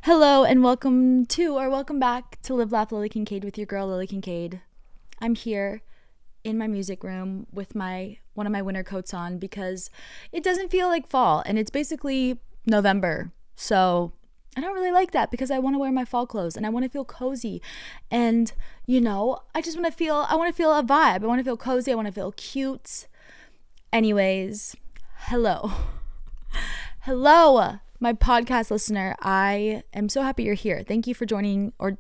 Hello and welcome back to Live Laugh Lily Kincade with your girl Lily Kincade. I'm here in my music room with one of my winter coats on because it doesn't feel like fall and it's basically November. So I don't really like that because I want to wear my fall clothes and I want to feel cozy. And I just want to feel a vibe. I want to feel cozy. I want to feel cute. Anyways, hello. Hello, my podcast listener. I am so happy you're here. Thank you for joining or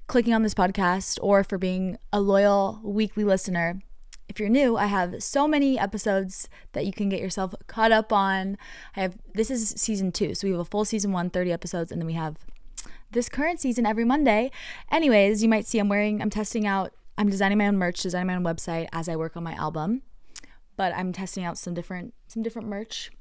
clicking on this podcast or for being a loyal weekly listener. If you're new, I have so many episodes that you can get yourself caught up on. This is season 2, so we have a full season 1, 30 episodes, and then we have this current season every Monday. Anyways, you might see I'm designing my own merch, designing my own website as I work on my album. But I'm testing out some different merch.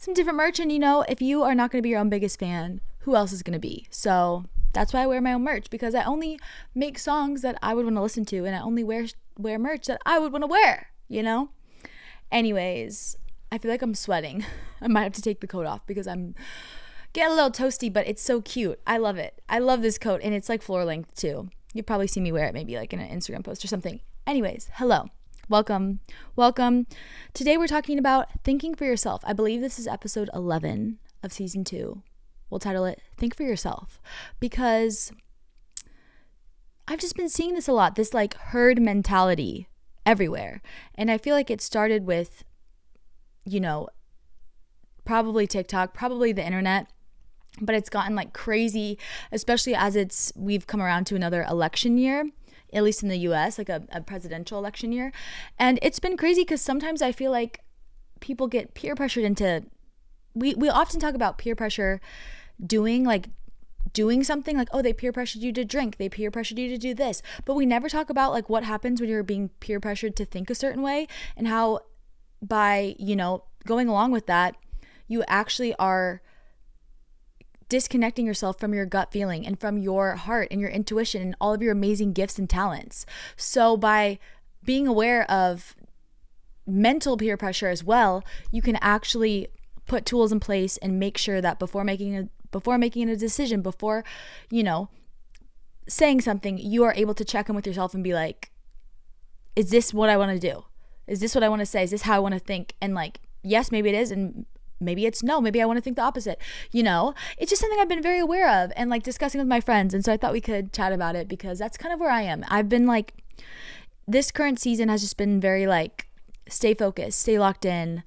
And if you are not going to be your own biggest fan, who else is going to be? So that's why I wear my own merch, because I only make songs that I would want to listen to, and I only wear merch that I would want to wear, Anyways, I feel like I'm sweating. I might have to take the coat off because I'm getting a little toasty, but it's so cute. I love it. I love this coat, and it's like floor length too. You've probably seen me wear it maybe like in an Instagram post or something. Anyways, hello. Welcome. Today we're talking about thinking for yourself. I believe this is episode 11 of season 2. We'll title it Think for Yourself, because I've just been seeing this a lot, this like herd mentality everywhere. And I feel like it started with, probably TikTok, probably the internet, but it's gotten like crazy, especially as we've come around to another election year, at least in the US, like a presidential election year. And it's been crazy because sometimes I feel like people get peer pressured into, we often talk about peer pressure doing something like, oh, they peer pressured you to drink, they peer pressured you to do this. But we never talk about like what happens when you're being peer pressured to think a certain way, and how by, going along with that, you actually are disconnecting yourself from your gut feeling and from your heart and your intuition and all of your amazing gifts and talents. So by being aware of mental peer pressure as well, you can actually put tools in place and make sure that before making a decision, before, saying something, you are able to check in with yourself and be like, is this what I want to do? Is this what I want to say? Is this how I want to think? And like, yes, maybe it is, and maybe it's no, maybe I want to think the opposite. It's just something I've been very aware of and like discussing with my friends. And so I thought we could chat about it because that's kind of where I am. I've been like, this current season has just been very like, stay focused, stay locked in,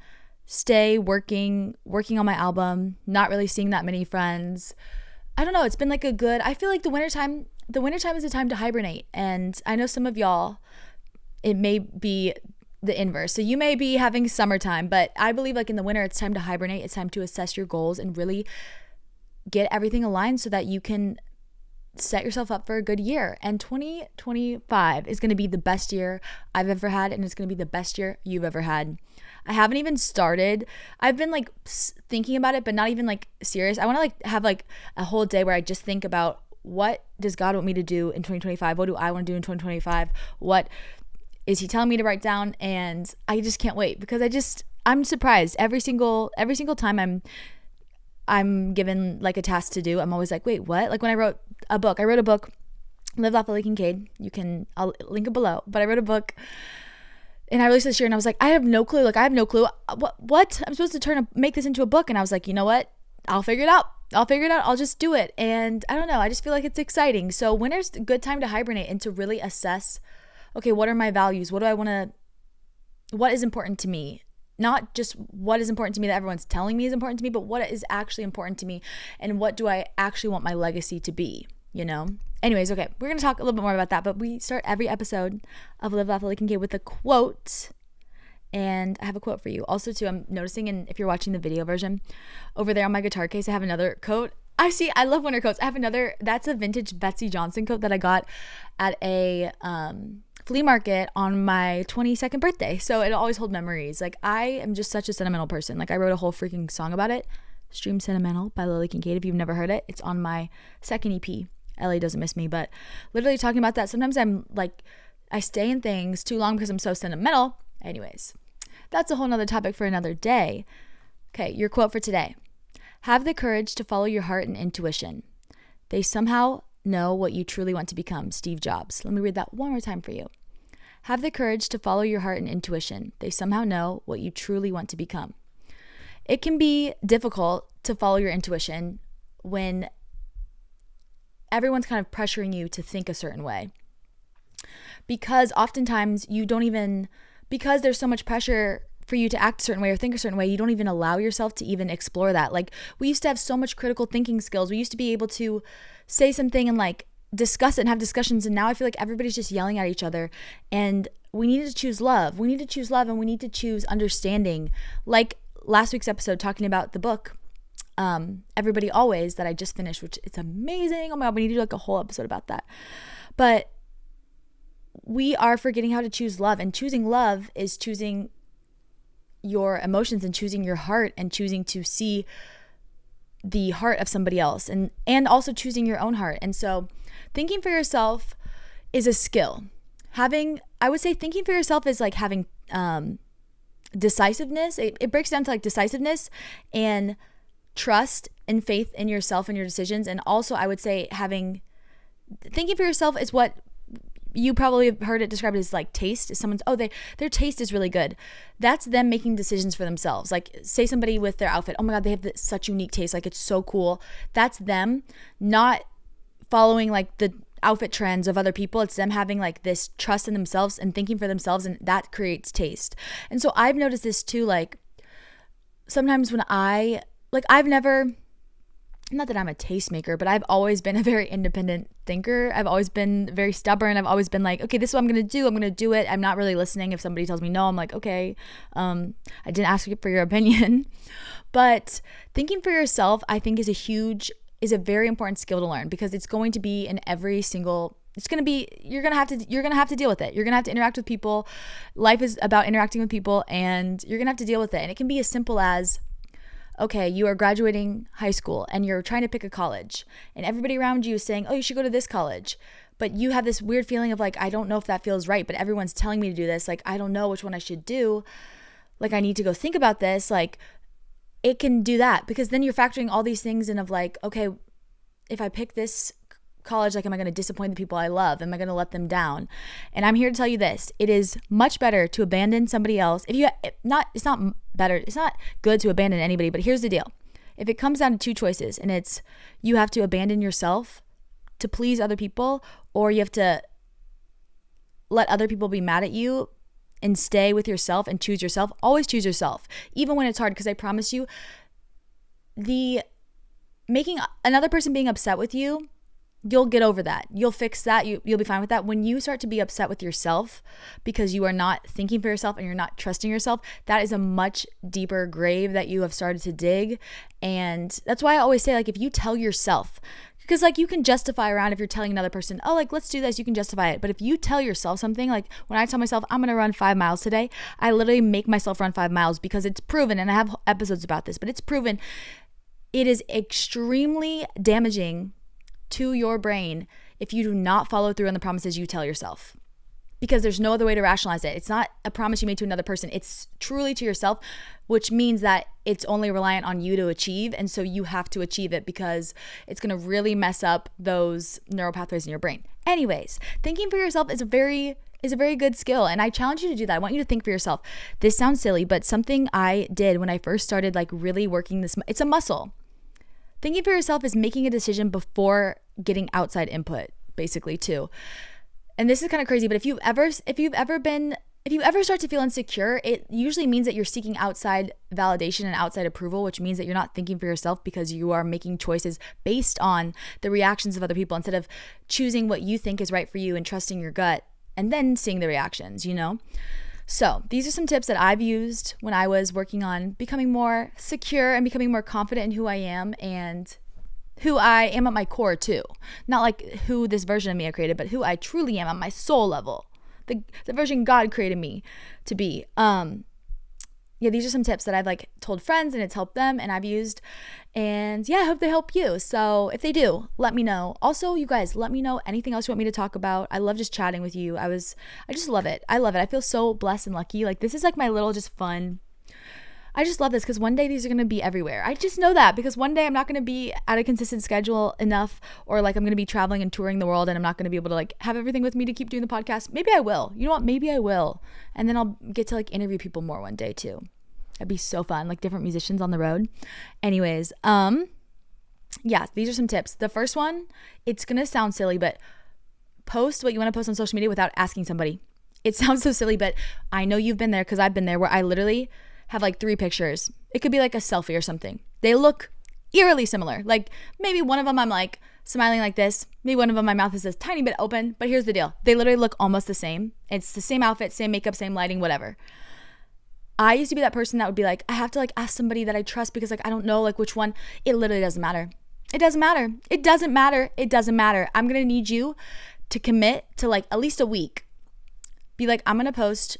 stay working on my album, not really seeing that many friends. I don't know. It's been like I feel like the wintertime is a time to hibernate. And I know some of y'all, it may be the inverse. So you may be having summertime, but I believe like in the winter, it's time to hibernate. It's time to assess your goals and really get everything aligned so that you can set yourself up for a good year. And 2025 is going to be the best year I've ever had, and it's going to be the best year you've ever had. I haven't even started. I've been like thinking about it, but not even like serious. I want to like have like a whole day where I just think about, what does God want me to do in 2025? What do I want to do in 2025? What is he telling me to write down? And I just can't wait, because I'm surprised every single time I'm given like a task to do. I'm always like, wait, what? Like when I wrote a book, Live Laugh Lily Kincade. I'll link it below. But I wrote a book and I released this year, and I was like, I have no clue. What? I'm supposed to make this into a book. And I was like, you know what? I'll figure it out. I'll just do it. And I don't know. I just feel like it's exciting. So winter's a good time to hibernate and to really assess, okay, what are my values? What is important to me? Not just what is important to me that everyone's telling me is important to me, but what is actually important to me, and what do I actually want my legacy to be, Anyways, okay, we're going to talk a little bit more about that, but we start every episode of Live Laugh Lily Kincade with a quote, and I have a quote for you. Also, too, I'm noticing, and if you're watching the video version, over there on my guitar case, I have another coat. I love winter coats. I have that's a vintage Betsy Johnson coat that I got at a flea market on my 22nd birthday. So it'll always hold memories. Like, I am just such a sentimental person. Like, I wrote a whole freaking song about it. Stream Sentimental by Lily Kincade. If you've never heard it, it's on my second EP, LA Doesn't Miss Me. But literally talking about that, sometimes I'm like, I stay in things too long because I'm so sentimental. Anyways, that's a whole nother topic for another day. Okay, your quote for today. Have the courage to follow your heart and intuition. They somehow know what you truly want to become. Steve Jobs. Let me read that one more time for you. Have the courage to follow your heart and intuition. They somehow know what you truly want to become. It can be difficult to follow your intuition when everyone's kind of pressuring you to think a certain way. Because oftentimes because there's so much pressure for you to act a certain way or think a certain way, you don't even allow yourself to even explore that. Like, we used to have so much critical thinking skills. We used to be able to say something and like discuss it and have discussions. And now I feel like everybody's just yelling at each other. And we need to choose love. We need to choose love, and we need to choose understanding. Like last week's episode talking about the book, Everybody Always, that I just finished, which it's amazing. Oh my God, we need to do like a whole episode about that. But we are forgetting how to choose love, and choosing love is choosing your emotions and choosing your heart and choosing to see the heart of somebody else, and also choosing your own heart. And so thinking for yourself is a skill. I would say thinking for yourself is like having decisiveness. It breaks down to like decisiveness and trust and faith in yourself and your decisions. And also I would say thinking for yourself is what you probably have heard it described as like taste. Someone's, their taste is really good. That's them making decisions for themselves. Like, say somebody with their outfit, oh my God, they have such unique taste. Like, it's so cool. That's them not following like the outfit trends of other people. It's them having like this trust in themselves and thinking for themselves, and that creates taste. And so I've noticed this too. Like, sometimes when I've never, not that I'm a tastemaker, but I've always been a very independent thinker. I've always been very stubborn. I've always been like, okay, this is what I'm going to do. I'm going to do it. I'm not really listening. If somebody tells me no, I'm like, okay, I didn't ask you for your opinion. But thinking for yourself, I think is a very important skill to learn, because it's going to be in every single, you're going to have to deal with it. You're going to have to interact with people. Life is about interacting with people, and you're going to have to deal with it. And it can be as simple as, okay, you are graduating high school and you're trying to pick a college, and everybody around you is saying, oh, you should go to this college. But you have this weird feeling of like, I don't know if that feels right, but everyone's telling me to do this. Like, I don't know which one I should do. Like, I need to go think about this. Like, it can do that, because then you're factoring all these things in of like, okay, if I pick this college, like, am I going to disappoint the people I love? Am I going to let them down? And I'm here to tell you this. It is much better to abandon somebody else. It's not good to abandon anybody, but here's the deal. If it comes down to two choices, and it's you have to abandon yourself to please other people, or you have to let other people be mad at you and stay with yourself and choose yourself, always choose yourself, even when it's hard. Because I promise you, making another person being upset with you, you'll get over that. You'll fix that. You'll be fine with that. When you start to be upset with yourself because you are not thinking for yourself and you're not trusting yourself, that is a much deeper grave that you have started to dig. And that's why I always say, like, if you tell yourself, because like you can justify around, if you're telling another person, oh, like, let's do this, you can justify it. But if you tell yourself something, like when I tell myself I'm going to run 5 miles today, I literally make myself run 5 miles, because it's proven, and I have episodes about this, but it's proven it is extremely damaging to your brain if you do not follow through on the promises you tell yourself, because there's no other way to rationalize it. It's not a promise you made to another person. It's truly to yourself, which means that it's only reliant on you to achieve. And so you have to achieve it, because it's going to really mess up those neural pathways in your brain. Anyways, thinking for yourself is a very good skill. And I challenge you to do that. I want you to think for yourself. This sounds silly, but something I did when I first started like really working this, it's a muscle. Thinking for yourself is making a decision before getting outside input, basically, too. And this is kind of crazy, but if you ever start to feel insecure, it usually means that you're seeking outside validation and outside approval, which means that you're not thinking for yourself, because you are making choices based on the reactions of other people instead of choosing what you think is right for you and trusting your gut and then seeing the reactions, you know? So these are some tips that I've used when I was working on becoming more secure and becoming more confident in who I am and who I am at my core too. Not like who this version of me I created, but who I truly am at my soul level. The version God created me to be. Yeah, these are some tips that I've like told friends and it's helped them and I've used. And yeah, I hope they help you. So if they do, let me know. Also, you guys, let me know anything else you want me to talk about. I love just chatting with you. I just love it. I love it. I feel so blessed and lucky. Like this is like my little just fun I just love this because one day these are going to be everywhere. I just know that because one day I'm not going to be at a consistent schedule enough, or like I'm going to be traveling and touring the world and I'm not going to be able to like have everything with me to keep doing the podcast. Maybe I will. You know what? Maybe I will. And then I'll get to like interview people more one day too. That'd be so fun. Like different musicians on the road. Anyways, yeah, these are some tips. The first one, it's going to sound silly, but post what you want to post on social media without asking somebody. It sounds so silly, but I know you've been there because I've been there, where I literally have like 3 pictures. It could be like a selfie or something. They look eerily similar. Like maybe one of them I'm like smiling like this. Maybe one of them my mouth is a tiny bit open. But here's the deal. They literally look almost the same. It's the same outfit, same makeup, same lighting, whatever. I used to be that person that would be like, I have to like ask somebody that I trust because like I don't know like which one. It literally doesn't matter. It doesn't matter. It doesn't matter. It doesn't matter. I'm going to need you to commit to like at least a week. Be like, I'm going to post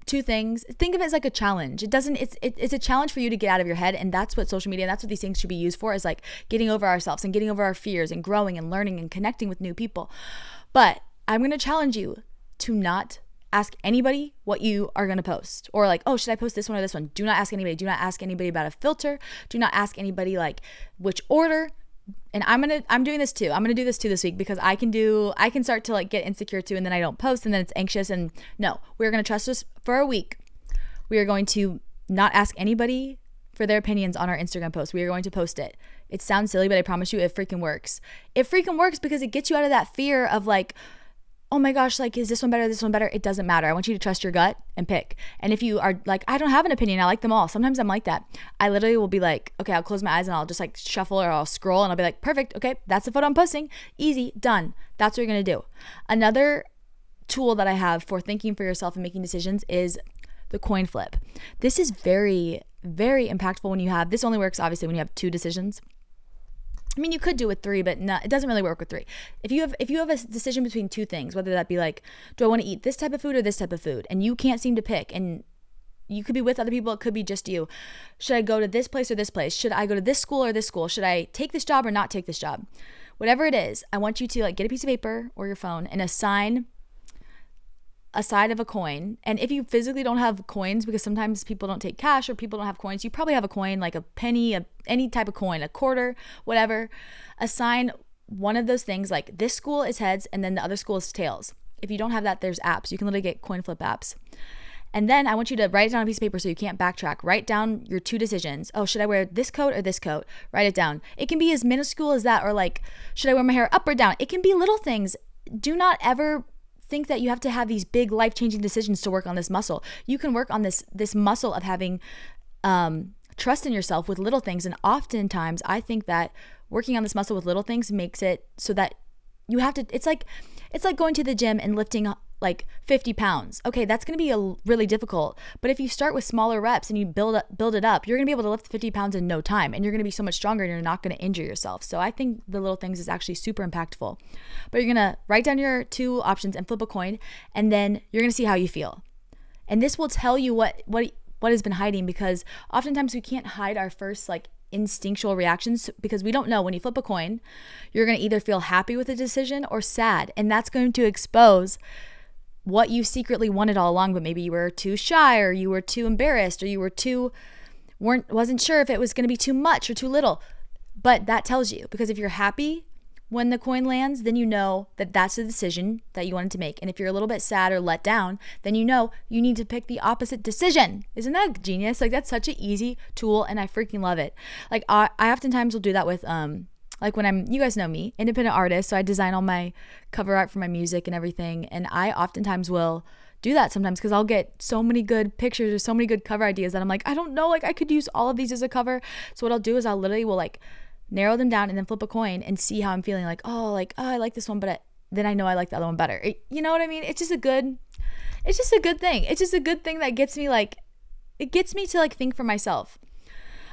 2 things. Think of it as like a challenge. It's a challenge for you to get out of your head. And that's what social media, and that's what these things should be used for, is like getting over ourselves and getting over our fears and growing and learning and connecting with new people. But I'm going to challenge you to not ask anybody what you are going to post, or like, oh, should I post this one or this one? Do not ask anybody. Do not ask anybody about a filter. Do not ask anybody like which order. And I'm doing this too. I'm going to do this too this week because I can start to like get insecure too. And then I don't post and then it's anxious. And no, we're going to trust us for a week. We are going to not ask anybody for their opinions on our Instagram post. We are going to post it. It sounds silly, but I promise you it freaking works. It freaking works because it gets you out of that fear of like, oh my gosh, like, is this one better? This one better? It doesn't matter. I want you to trust your gut and pick. And if you are like, I don't have an opinion, I like them all. Sometimes I'm like that. I literally will be like, okay, I'll close my eyes and I'll just like shuffle or I'll scroll and I'll be like, perfect. Okay, that's the photo I'm posting. Easy, done. That's what you're going to do. Another tool that I have for thinking for yourself and making decisions is the coin flip. This is very, very impactful when you have, this only works obviously when you have 2 decisions. I mean, you could do it with 3, but no, it doesn't really work with 3. If you have a decision between 2 things, whether that be like, do I want to eat this type of food or this type of food? And you can't seem to pick, and you could be with other people, it could be just you. Should I go to this place or this place? Should I go to this school or this school? Should I take this job or not take this job? Whatever it is, I want you to like get a piece of paper or your phone and assign a side of a coin. And if you physically don't have coins, because sometimes people don't take cash or people don't have coins, you probably have a coin, like a penny, any type of coin, a quarter, whatever. Assign one of those things, like this school is heads and then the other school is tails. If you don't have that, there's apps. You can literally get coin flip apps. And then I want you to write it down on a piece of paper so you can't backtrack. Write down your 2 decisions. Oh, should I wear this coat or this coat? Write it down. It can be as minuscule as that, or like, should I wear my hair up or down? It can be little things. Do not ever think that you have to have these big life-changing decisions to work on this muscle. You can work on this muscle of having trust in yourself with little things. And oftentimes I think that working on this muscle with little things makes it so that you have to, it's like going to the gym and lifting like 50 pounds. Okay, that's going to be really difficult. But if you start with smaller reps and you build it up, you're going to be able to lift 50 pounds in no time, and you're going to be so much stronger and you're not going to injure yourself. So I think the little things is actually super impactful. But you're going to write down your 2 options and flip a coin, and then you're going to see how you feel. And this will tell you what has been hiding, because oftentimes we can't hide our first like instinctual reactions because we don't know. When you flip a coin, you're going to either feel happy with a decision or sad, and that's going to expose what you secretly wanted all along, but maybe you were too shy, or you were too embarrassed, or you wasn't sure if it was going to be too much or too little. But that tells you, because if you're happy when the coin lands, then you know that that's the decision that you wanted to make. And if you're a little bit sad or let down, then you know you need to pick the opposite decision. Isn't that genius? Like, that's such an easy tool, and I freaking love it. Like, I oftentimes will do that with like when you guys know me, independent artist, so I design all my cover art for my music and everything, and I oftentimes will do that sometimes because I'll get so many good pictures or so many good cover ideas that I'm like, I don't know, like I could use all of these as a cover. So what I'll do is I'll literally will like narrow them down and then flip a coin and see how I'm feeling. Like, oh, I like this one, but then I know I like the other one better. You know what I mean? It's just a good thing. It's just a good thing that gets me like, it gets me to like think for myself.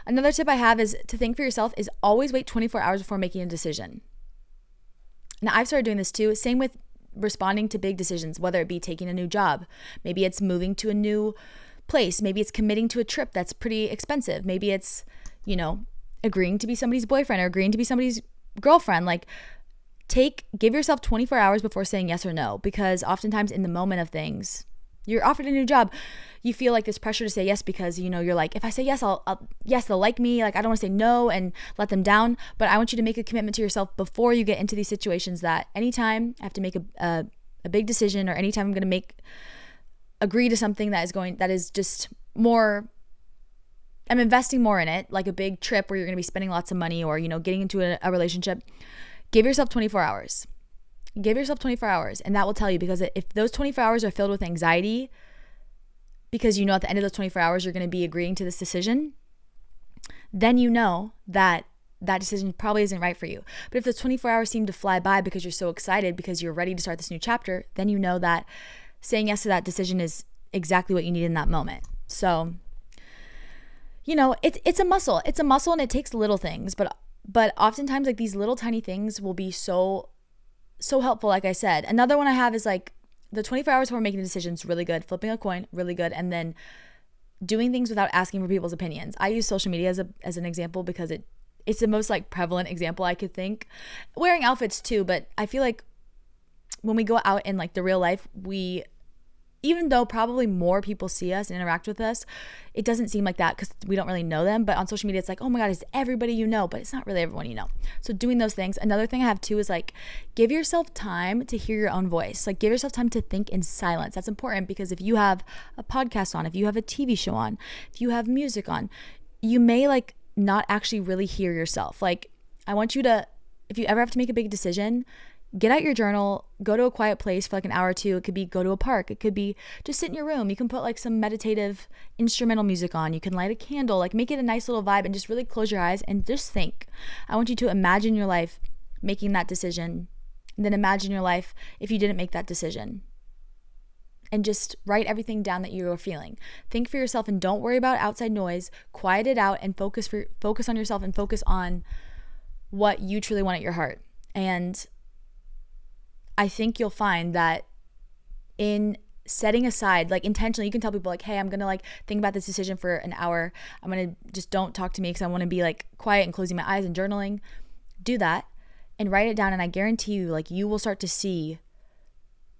Another tip I have is to think for yourself is always wait 24 hours before making a decision. Now, I've started doing this too. Same with responding to big decisions, whether it be taking a new job. Maybe it's moving to a new place. Maybe it's committing to a trip that's pretty expensive. Maybe it's, agreeing to be somebody's boyfriend or agreeing to be somebody's girlfriend. Like, give yourself 24 hours before saying yes or no, because oftentimes in the moment of things, You're offered a new job. You feel like this pressure to say yes because, you know, you're like, if I say yes, yes, they'll like me. Like, I don't want to say no and let them down. But I want you to make a commitment to yourself before you get into these situations that anytime I have to make a big decision, or anytime I'm going to agree to something that is just more, I'm investing more in it, like a big trip where you're going to be spending lots of money, or, you know, getting into a relationship, give yourself 24 hours. Give yourself 24 hours. And that will tell you, because if those 24 hours are filled with anxiety, because you know at the end of those 24 hours you're going to be agreeing to this decision, then you know that decision probably isn't right for you. But if those 24 hours seem to fly by because you're so excited, because you're ready to start this new chapter, then you know that saying yes to that decision is exactly what you need in that moment. So, you know, it's a muscle. It's a muscle, and it takes little things, but oftentimes, like, these little tiny things will be so helpful. Like I said, another one I have is like the 24 hours before making decisions, really good. Flipping a coin, really good. And then doing things without asking for people's opinions. I use social media as an example because it's the most like prevalent example I could think. Wearing outfits too, but I feel like when we go out in like the real life, even though probably more people see us and interact with us, it doesn't seem like that because we don't really know them. But on social media, it's like, oh my God, it's everybody you know, but it's not really everyone you know. So doing those things. Another thing I have too is like, give yourself time to hear your own voice. Like, give yourself time to think in silence. That's important, because if you have a podcast on, if you have a TV show on, if you have music on, you may like not actually really hear yourself. Like, I want you to, if you ever have to make a big decision, get out your journal, go to a quiet place for like an hour or two. It could be go to a park. It could be just sit in your room. You can put like some meditative instrumental music on. You can light a candle, like make it a nice little vibe, and just really close your eyes and just think. I want you to imagine your life making that decision, and then imagine your life if you didn't make that decision. And just write everything down that you are feeling. Think for yourself, and don't worry about outside noise. Quiet it out and focus on yourself, and focus on what you truly want at your heart. And I think you'll find that in setting aside, like intentionally, you can tell people like, hey, I'm going to like think about this decision for an hour. I'm going to just don't talk to me because I want to be like quiet and closing my eyes and journaling. Do that and write it down. And I guarantee you, like, you will start to see,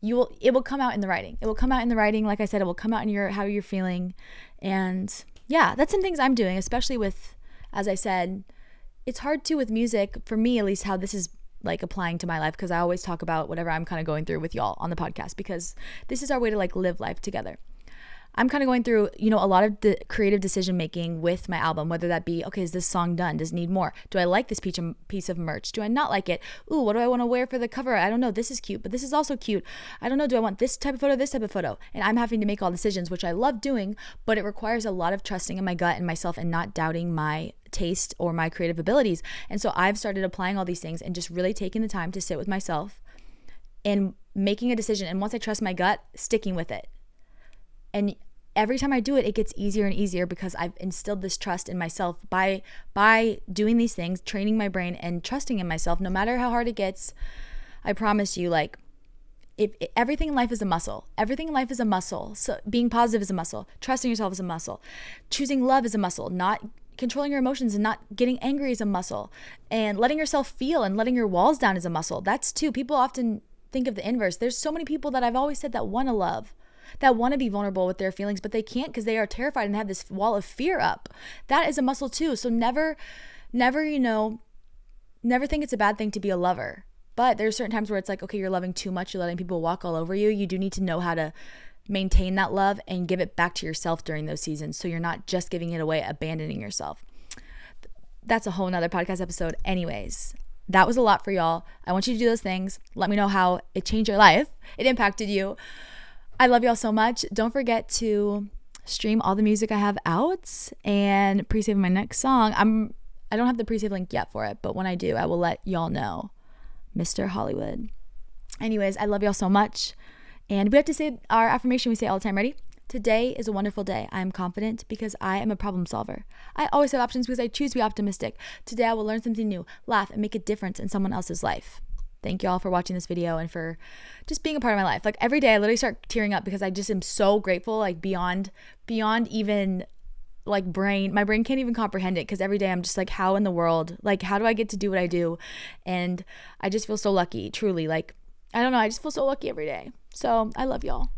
it will come out in the writing. It will come out in the writing. Like I said, it will come out in how you're feeling. And yeah, that's some things I'm doing, especially with, as I said, it's hard too with music, for me at least, how this is like applying to my life, because I always talk about whatever I'm kind of going through with y'all on the podcast, because this is our way to like live life together. I'm kind of going through, you know, a lot of the creative decision making with my album, whether that be, okay, is this song done? Does it need more? Do I like this piece of merch? Do I not like it? Ooh, what do I want to wear for the cover? I don't know. This is cute, but this is also cute. I don't know. Do I want this type of photo, this type of photo? And I'm having to make all decisions, which I love doing, but it requires a lot of trusting in my gut and myself, and not doubting my taste or my creative abilities. And so I've started applying all these things and just really taking the time to sit with myself and making a decision. And once I trust my gut, sticking with it. And every time I do it, it gets easier and easier, because I've instilled this trust in myself by doing these things, training my brain and trusting in myself. No matter how hard it gets, I promise you, like, everything in life is a muscle. Everything in life is a muscle. So being positive is a muscle. Trusting yourself is a muscle. Choosing love is a muscle. Not controlling your emotions and not getting angry is a muscle. And letting yourself feel and letting your walls down is a muscle. That's too. People often think of the inverse. There's so many people that I've always said that want to love, that want to be vulnerable with their feelings, but they can't because they are terrified and have this wall of fear up. That is a muscle too. So never, you know, never think it's a bad thing to be a lover. But there's certain times where it's like, okay, you're loving too much. You're letting people walk all over you. You do need to know how to maintain that love and give it back to yourself during those seasons, so you're not just giving it away, abandoning yourself. That's a whole nother podcast episode. Anyways, that was a lot for y'all. I want you to do those things. Let me know how it changed your life. It impacted you. I love y'all so much. Don't forget to stream all the music I have out and pre-save my next song. I don't have the pre-save link yet for it, but when I do, I will let y'all know. Mr. Hollywood. Anyways, I love y'all so much. And we have to say our affirmation we say all the time. Ready? Today is a wonderful day. I am confident because I am a problem solver. I always have options because I choose to be optimistic. Today I will learn something new, laugh, and make a difference in someone else's life. Thank you all for watching this video and for just being a part of my life. Like, every day I literally start tearing up because I just am so grateful, like beyond even like my brain can't even comprehend it, because every day I'm just like, how in the world, like, how do I get to do what I do? And I just feel so lucky, truly. Like, I don't know, I just feel so lucky every day. So I love y'all.